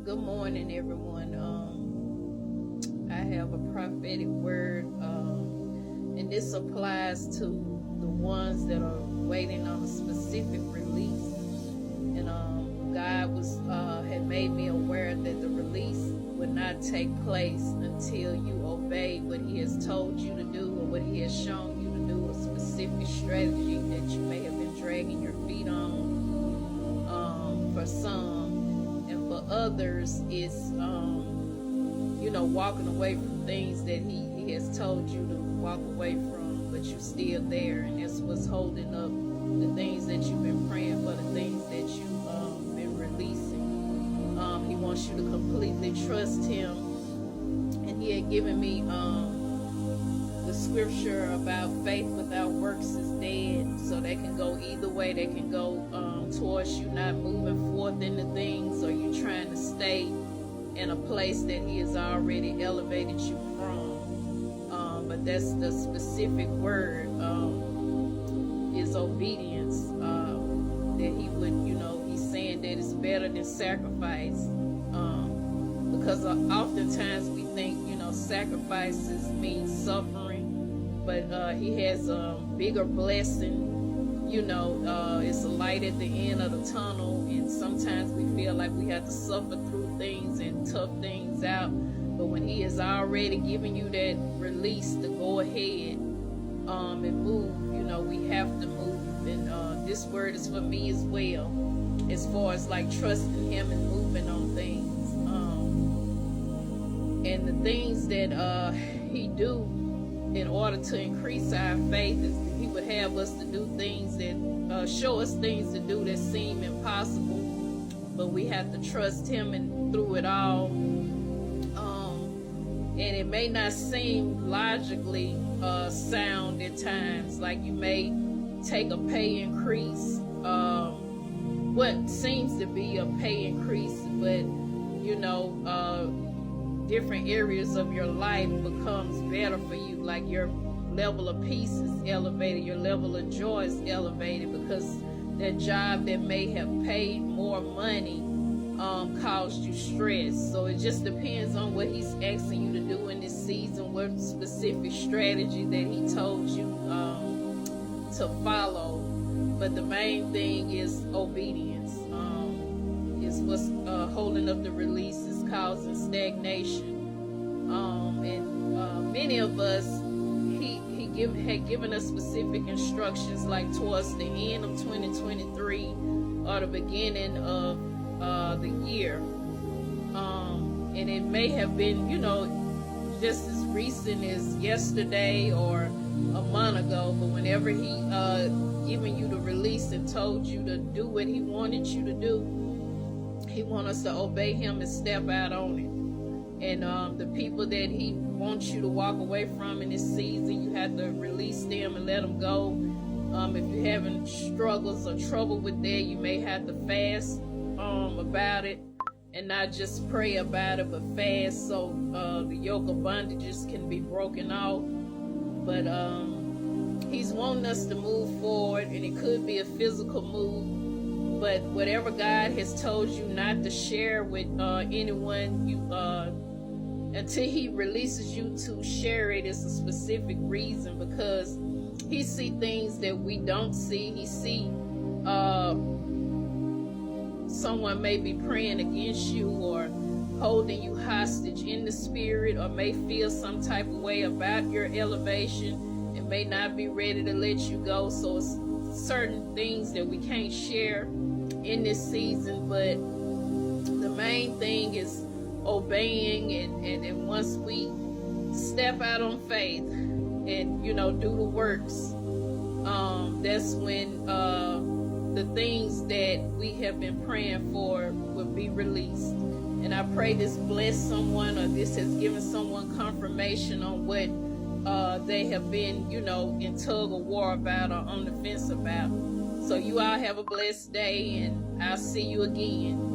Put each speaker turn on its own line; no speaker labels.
Good morning, everyone. I have a prophetic word, and this applies to the ones that are waiting on a specific release. And God had made me aware that the release would not take place until you obey what He has told you to do or what He has shown you to do, a specific strategy that you may have been dragging your feet on. For some, and for others, it's walking away from things that he has told you to walk away from, but you're still there, and that's what's holding up the things that you've been praying for, the things that you've been releasing. He wants you to completely trust Him, and He had given me the scripture about faith without works is dead. So they can go either way. They can go towards you not moving forth into things, or you trying to stay in a place that He has already elevated you from. But that's the specific word, is obedience. That He would, He's saying that it's better than sacrifice. Because oftentimes we think, sacrifices mean suffering, but He has a bigger blessing. It's a light at the end of the tunnel, and sometimes we feel like we have to suffer through things and tough things out. But when He has already given you that release to go ahead and move, we have to move. And this word is for me as well, as far as like trusting Him and moving on things. And the things that He do in order to increase our faith is that He would have us to do things that show us things to do that seem impossible, but we have to trust Him and through it all. And it may not seem logically sound at times, like you may take a pay increase, what seems to be a pay increase, but different areas of your life becomes better for you, like your level of peace is elevated, your level of joy is elevated, because that job that may have paid more money caused you stress. So it just depends on what He's asking you to do in this season, what specific strategy that He told you to follow. But the main thing is obedience. Is what's holding up the release, is causing stagnation. And many of us, He had given us specific instructions, like towards the end of 2023 or the beginning of the year. And it may have been, just as recent as yesterday or a month ago, but whenever He given you the release and told you to do what He wanted you to do, He wants us to obey Him and step out on it. And the people that He wants you to walk away from in this season, you have to release them and let them go. If you're having struggles or trouble with that, you may have to fast about it, and not just pray about it, but fast, so the yoke of bondages can be broken off. But He's wanting us to move forward, and it could be a physical move. But whatever God has told you not to share with anyone, until He releases you to share it, it's a specific reason, because He see things that we don't see. He see someone may be praying against you or holding you hostage in the spirit, or may feel some type of way about your elevation and may not be ready to let you go. So it's certain things that we can't share in this season, but the main thing is obeying, and once we step out on faith and do the works, that's when the things that we have been praying for will be released. And I pray this bless someone, or this has given someone confirmation on what they have been in tug of war about or on the fence about. So you all have a blessed day, and I'll see you again.